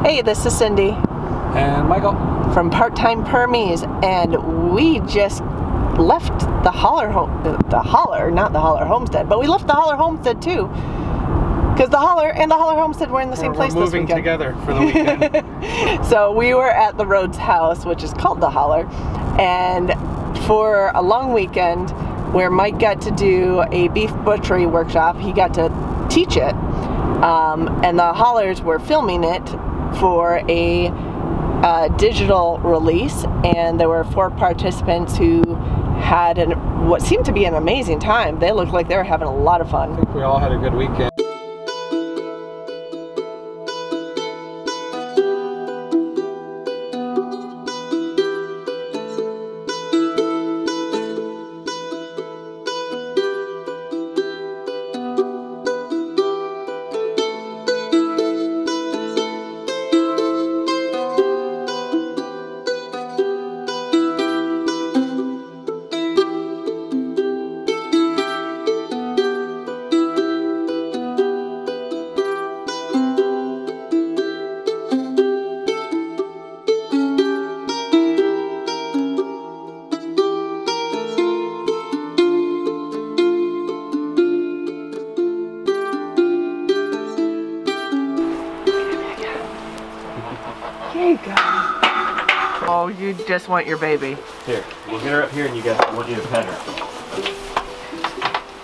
Hey, this is Cindy. And Michael. From Part-Time Permies, and we just left the Holler Homestead, but we left the Holler Homestead too. Because the Holler and the Holler Homestead were in the same place this weekend. We're moving together for the weekend. So we were at the Rhodes house, which is called the Holler, and for a long weekend where Mike got to do a beef butchery workshop, he got to teach it, and the Hollers were filming it for a digital release, and there were 4 participants who had what seemed to be an amazing time. They looked like they were having a lot of fun. I think we all had a good weekend. There you go. Oh, you just want your baby. Here, we'll get her up here and I want you to pet her.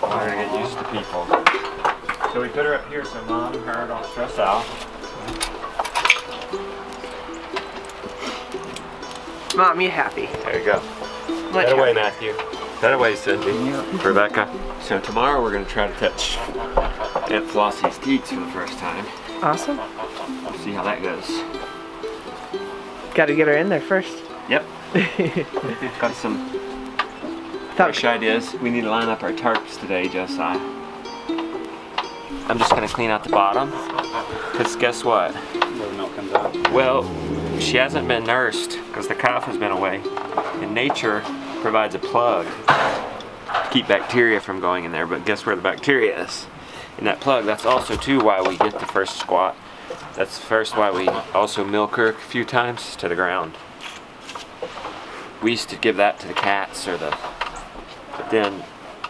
We're gonna get used to people. So we put her up here so Mom and her don't stress out. Mom, you happy? There you go. Pet away, Matthew. Pet away, Cindy. Rebecca. So tomorrow we're gonna try to touch Aunt Flossie's teats for the first time. Awesome. We'll see how that goes. Got to get her in there first. Yep. Got some fresh ideas. We need to line up our tarps today, Josiah. I'm just gonna clean out the bottom, because guess what? Where the milk comes out. Well, she hasn't been nursed because the calf has been away. And nature provides a plug to keep bacteria from going in there, but guess where the bacteria is? In that plug. That's also too why we get the first squat. That's first why we also milk her a few times to the ground. We used to give that to the cats but then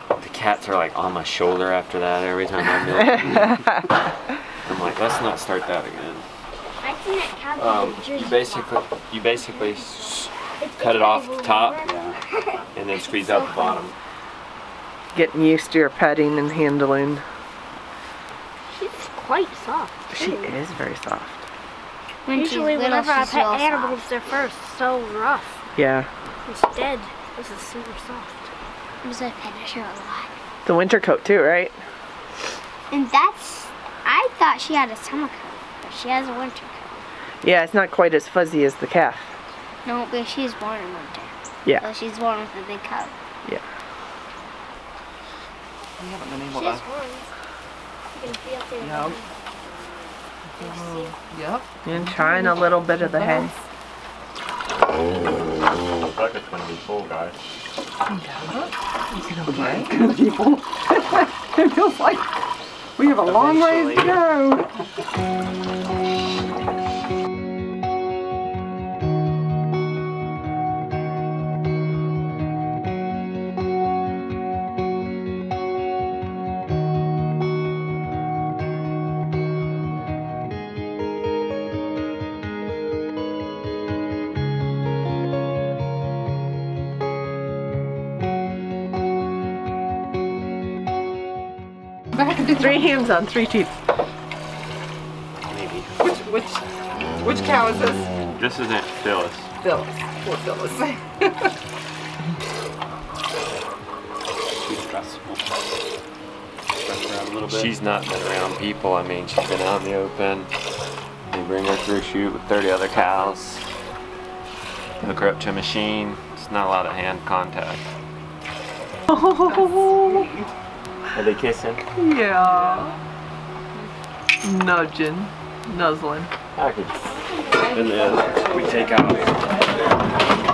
the cats are like on my shoulder after that every time I milk them. I'm like, let's not start that again. You basically cut it off the top, and then squeeze out the bottom. Getting used to your petting and handling. She's quite soft. She is very soft. Usually whenever I pet animals, they're first so rough. Yeah. Instead, this is super soft. Because I pet her a lot. The winter coat too, right? And I thought she had a summer coat, but she has a winter coat. Yeah, it's not quite as fuzzy as the calf. No, but she's born in winter. Yeah. So she's born with a big coat. Yeah. We haven't been able She has to. horns. You can see up there. Yep. Yep. And trying a little bit of the hay. The bucket's gonna be full, guys. Okay. People. It feels like we have a long ways to go. Back to 3 hands on 3 teeth. Maybe. Which cow is this? This is Aunt Phyllis. Phyllis. Poor Phyllis. She's stressful. Stress around a little bit. She's not been around people. I mean, she's been out in the open. They bring her through a chute with 30 other cows. Hook her up to a machine. It's not a lot of hand contact. Oh. Are they kissing? Yeah. Nudging. Nuzzling. Package. And then we take out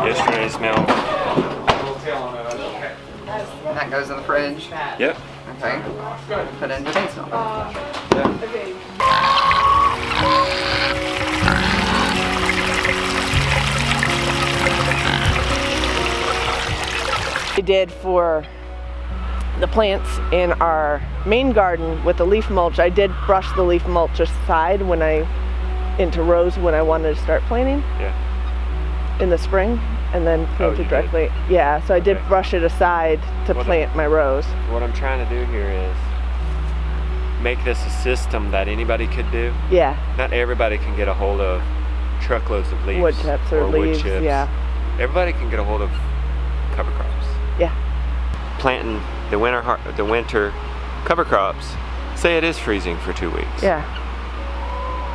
yesterday's milk. And that goes in the fridge. Yep. Okay. Put it in today's milk. Yeah. I did for the plants in our main garden with the leaf mulch, I did brush the leaf mulch aside when into rows when I wanted to start planting. Yeah. In the spring, and then planted directly. Yeah, so I did brush it aside to plant my rows. What I'm trying to do here is make this a system that anybody could do. Yeah. Not everybody can get a hold of truckloads of leaves. Wood chips or leaves, wood chips. yeah. Everybody can get a hold of cover crops. Yeah. Planting the winter cover crops, say it is freezing for 2 weeks. Yeah.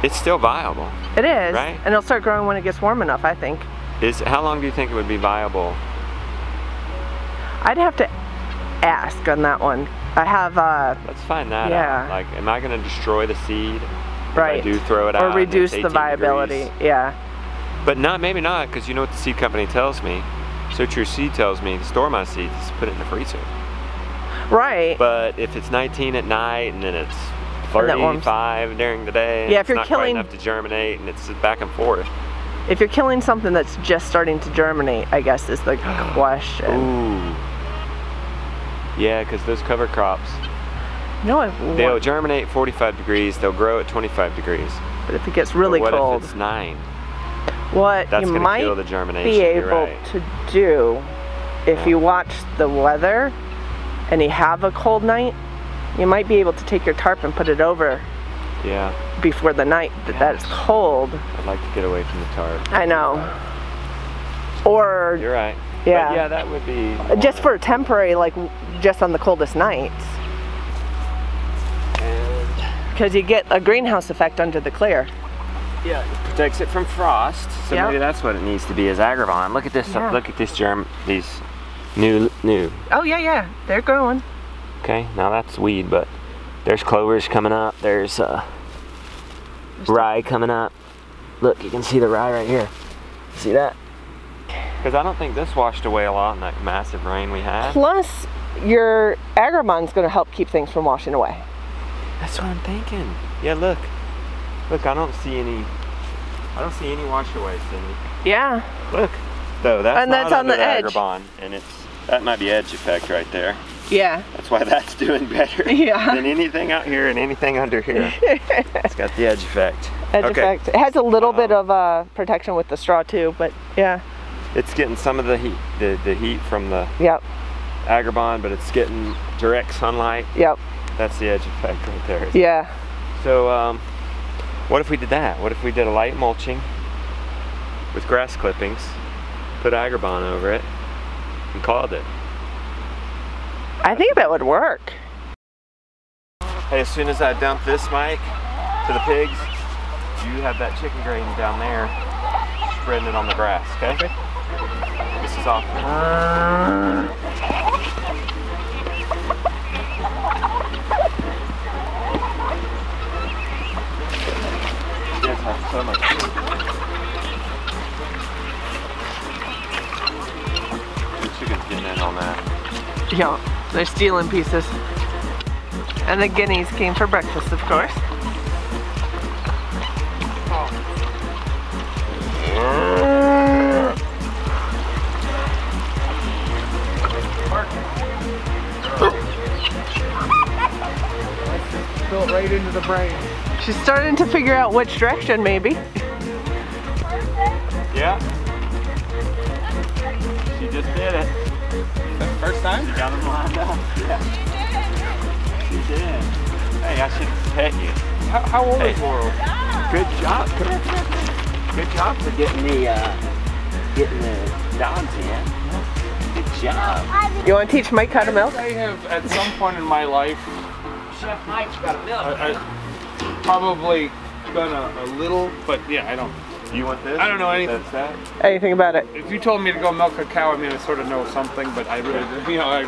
It's still viable. It is. Right? And it'll start growing when it gets warm enough, I think. How long do you think it would be viable? I'd have to ask on that one. I have Let's find that out. Like, am I going to destroy the seed if I do throw it out? Or reduce the viability. Degrees? Yeah. But maybe not, because you know what the seed company tells me. So True Seed tells me to store my seeds is put it in the freezer. Right. But if it's 19 at night and then it's 35 during the day, yeah, it's not quite enough to germinate, and it's back and forth. If you're killing something that's just starting to germinate, I guess is the question. Ooh. Yeah, because those cover crops, they'll germinate 45 degrees, they'll grow at 25 degrees. But if it gets really cold, cold, if it's 9? What That's you might kill the germination, be able to do, if you watch the weather and you have a cold night, you might be able to take your tarp and put it over. Yeah. Before the night that's cold. I'd like to get away from the tarp. I know. Or. You're right. Yeah. But yeah, that would be. Just for temporary, like just on the coldest nights. Because you get a greenhouse effect under the clear. Yeah, it protects it from frost. So maybe that's what it needs to be, is agrivine. Look at this. Yeah. Look at this these new. Oh yeah, they're growing. Okay, now that's weed, but there's clovers coming up. There's rye coming up. Look, you can see the rye right here. See that? Because I don't think this washed away a lot in that massive rain we had. Plus, your agravine's going to help keep things from washing away. That's what I'm thinking. Yeah, look. Look, I don't see any wash away, Cindy. Yeah. Look. Though that's that's on the edge. Agribon, and that might be edge effect right there. Yeah. That's why that's doing better than anything out here and anything under here. It's got the edge effect. Edge effect. It has a little bit of protection with the straw too, but yeah. It's getting some of the heat, the heat from the Agribon, but it's getting direct sunlight. Yep. That's the edge effect right there. Yeah. So what if we did that? What if we did a light mulching with grass clippings, put Agribon over it, and called it? I think that would work. Hey, as soon as I dump this, Mike, to the pigs, you have that chicken grain down there, spreading it on the grass, okay? This is off. You guys have so much food. The chicken's getting in on that. Yeah. They're stealing pieces. And the guineas came for breakfast, of course. Built right into the brain. She's starting to figure out which direction, maybe. Yeah. She just did it. First time? You got them lined up. Yeah. She did. Hey, I should pet you. How old is Laurel? Good job. Good job for getting the dogs in. Good job. You want to teach Mike how to milk? I have, at some point in my life, Chef Mike's got a milk. I probably done a little, but yeah, I don't. You want this? I don't know anything. Anything about it? If you told me to go milk a cow, I mean, I sort of know something, but I really, I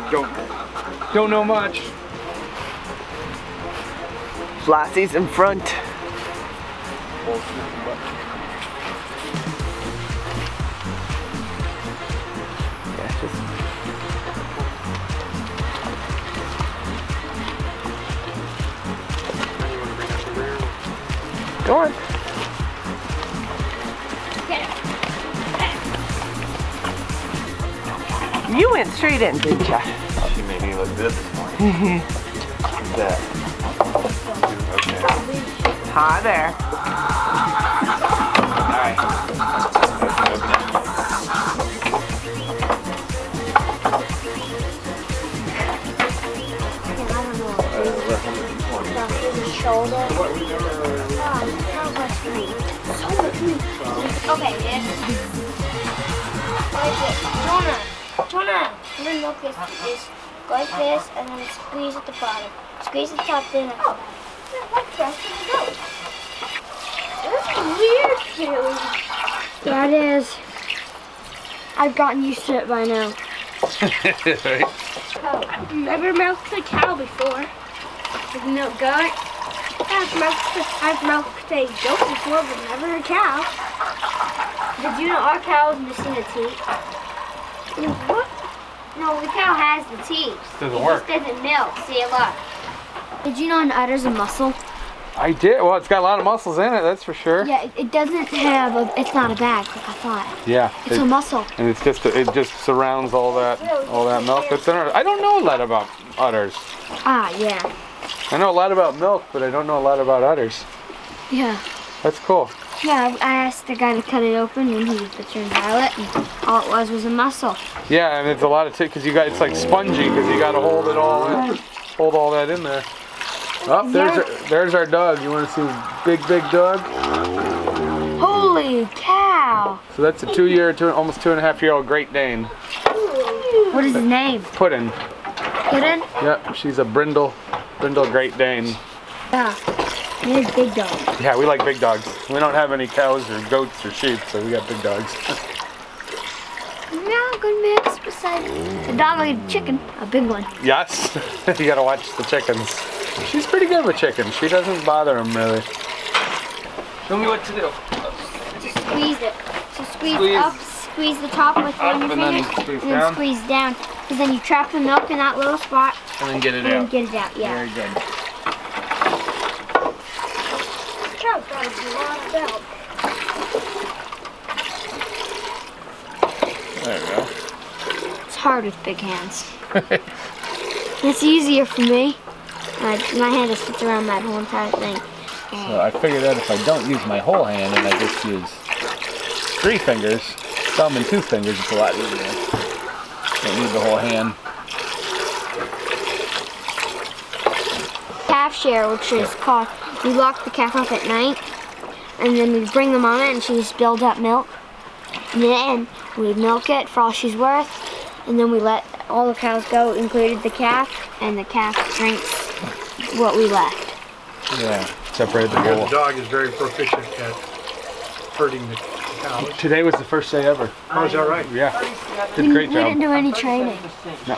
don't know much. Flossie's in front. Go on. You went straight in, didn't you? She made me look good this morning. What's that? Okay. Hi there. Alright. Open it. Shoulder. Okay, this. Jonah, and then look this. Go like this, and then squeeze at the bottom. Squeeze at the top, then at the bottom. What the rest of the goat? That's weird, Kaylee. That is. I've gotten used to it by now. Right? Never milked a cow before. With no goat. I've milked a goat before, but never a cow. Did you know our cow is missing a teeth? What? No, the cow has the teeth. Doesn't work. It just doesn't milk. See, look. Did you know an udder's a muscle? I did. Well, it's got a lot of muscles in it, that's for sure. Yeah, it doesn't have it's not a bag like I thought. Yeah. It's a muscle. And it just surrounds all that milk that's in it. I don't know a lot about udders. Ah, yeah. I know a lot about milk, but I don't know a lot about udders. Yeah. That's cool. Yeah, I asked the guy to cut it open and he turned violet and all it was a muscle. Yeah, and it's a lot of because it's like spongy because you got to hold all that in there. Oh, there's our dog. You want to see big dog? Holy cow! So that's a 2-year, almost 2.5-year-old Great Dane. What is his name? Puddin. Puddin? Yep, she's a brindle Great Dane. Yeah. He's a big dog. Yeah, we like big dogs. We don't have any cows or goats or sheep, so we got big dogs. Yeah, good mix beside the dog like a chicken, a big one. Yes, you gotta watch the chickens. She's pretty good with chickens. She doesn't bother them really. Show me what to do. Squeeze it. So squeeze up, squeeze the top with one of your and then fingers, squeeze and down. then squeeze down. Because then you trap the milk in that little spot, And then get it and then out. get it out. Yeah. Very good. Cow's got a lot of milk. There we go. It's hard with big hands. It's easier for me. My hand just fits around that whole entire thing. So I figured out if I don't use my whole hand and I just use 3 fingers, thumb and 2 fingers, it's a lot easier. Don't need the whole hand. Calf share, which is called, we lock the calf up at night, and then we bring them on it, and she's build up milk. And then we milk it for all she's worth, and then we let all the cows go, including the calf, and the calf drinks what we left. Yeah, separate the The whole. dog is very proficient at herding the cows. Today was the first day ever. Oh, is that right? Yeah, did a great We didn't job. do any training.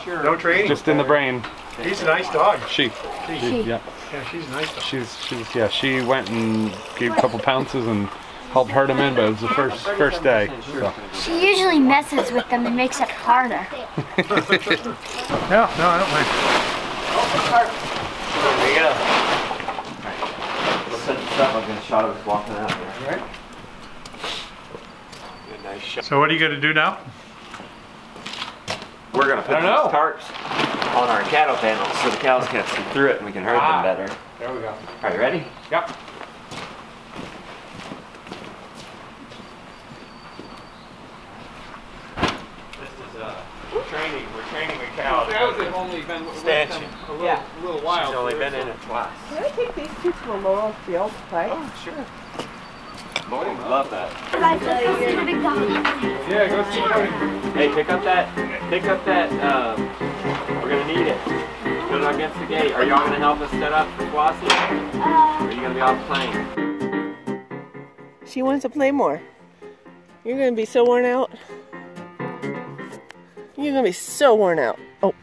No training? Just in the brain. He's a nice dog. She. Yeah. Yeah, she's a nice dog. She went and gave a couple pounces and helped herd them in, but it was the first day. So. She usually messes with them and makes it harder. No, I don't mind. There we go. We'll set this up. I'll get a shot of us walking out there. Right. Good, nice shot. So what are you going to do now? We're gonna put these tarps on our cattle panels so the cows can't see through it and we can herd them better. There we go. Are you ready? Yep. This is training. We're training a cow. Cows have only been Stanchion. a little while. She's only been in it twice. Can I take these two to a Laurel field to play? Oh, sure. Lord would love that. Yeah, go see Cody. Hey, pick up that, we're gonna need it. Put it against the gate. Are y'all gonna help us set up for Flossie? Or are you gonna be off playing? She wants to play more. You're gonna be so worn out. You're gonna be so worn out. Oh.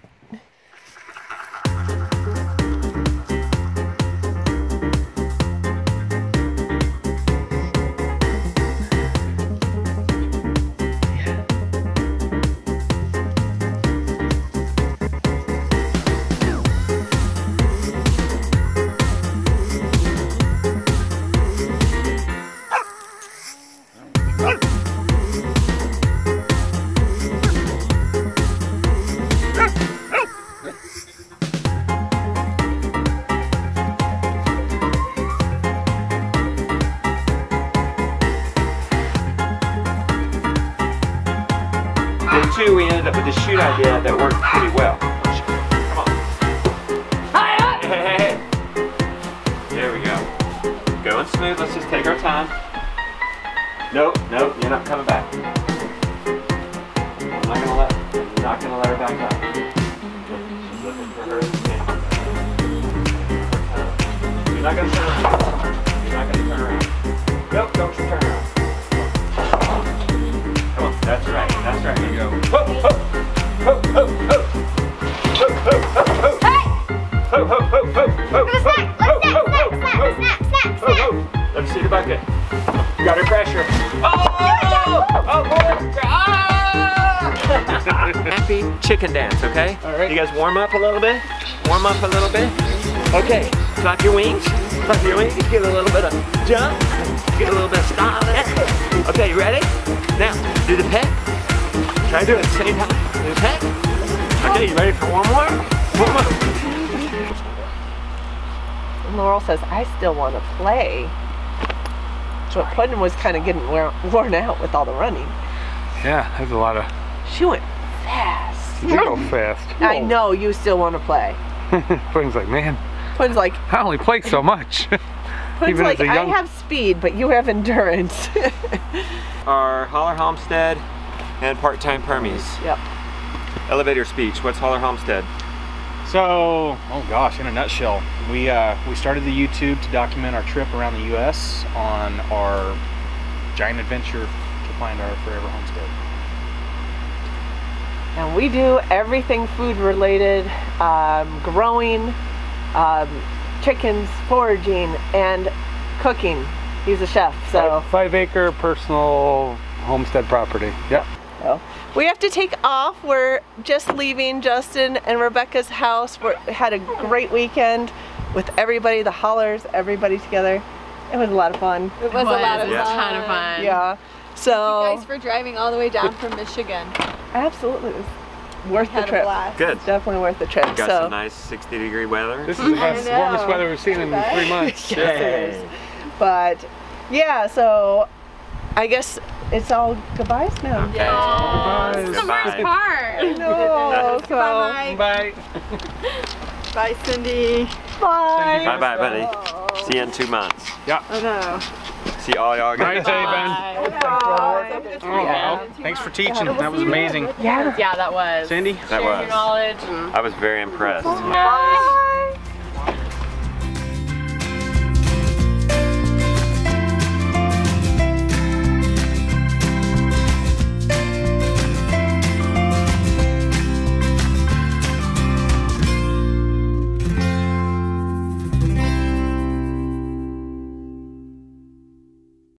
2, we ended up with this shoot idea that worked pretty well. Come on. Hey. There we go. Going smooth. Let's just take our time. Nope, you're not coming back. I'm not gonna let her back up. She's looking for her. You're not gonna turn around. You're not gonna turn around. Nope, don't you turn around. Come on, that's right. Here you go. Ho, ho, ho, ho, ho. Ho, ho, ho, ho. Hey! Ho, ho, ho, ho, ho, ho, Snack. Let me see the bucket. You got her pressure. Oh, boy. Happy chicken dance, okay? All right. You guys warm up a little bit. Okay, flap your wings. Get a little bit of jump. Get a little bit of style there. Okay, you ready? Now, do the peck. Try to do it at the same time. Do the peck. Okay, you ready for one more? Laurel says, I still want to play. So Puddin was kind of getting worn out with all the running. Yeah, there's a lot of. She went fast. You go fast. I know you still want to play. Puddin's like, man, Puddin's like, I only play so much. Puddin's Even like, as a young... I have speed, but you have endurance. Our Holler Homestead and part-time Permies. Yep. Elevator speech. What's Holler Homestead? So, oh gosh, in a nutshell, we started the YouTube to document our trip around the U.S. on our giant adventure to find our forever homestead. And we do everything food related, growing, chickens, foraging, and cooking. He's a chef, so. 5-acre personal homestead property. Yep. So we have to take off. We're just leaving Justin and Rebecca's house. We had a great weekend with everybody, the Hollers, everybody together. It was a lot of fun. It was a lot of fun. Yeah. A ton of fun. Yeah. So. Thank you guys for driving all the way down from Michigan. Absolutely. It was worth the Had a trip. blast. Good. It's definitely worth the trip. Got so. some nice 60-degree weather. This is the best, know. warmest weather we've seen in 3 months. Yes, it is. But yeah, so I guess it's all goodbyes now. Okay. Goodbye. This is the worst part. No, Bye, Bye. Bye, Cindy. Bye. Bye-bye, buddy. See you in 2 months. Oh no. See all y'all again. Bye, Ben. Oh, wow. Thanks for teaching. That was amazing. Yeah. Yeah, that was. Cindy? That Sharing was. your knowledge and I was very impressed. nice.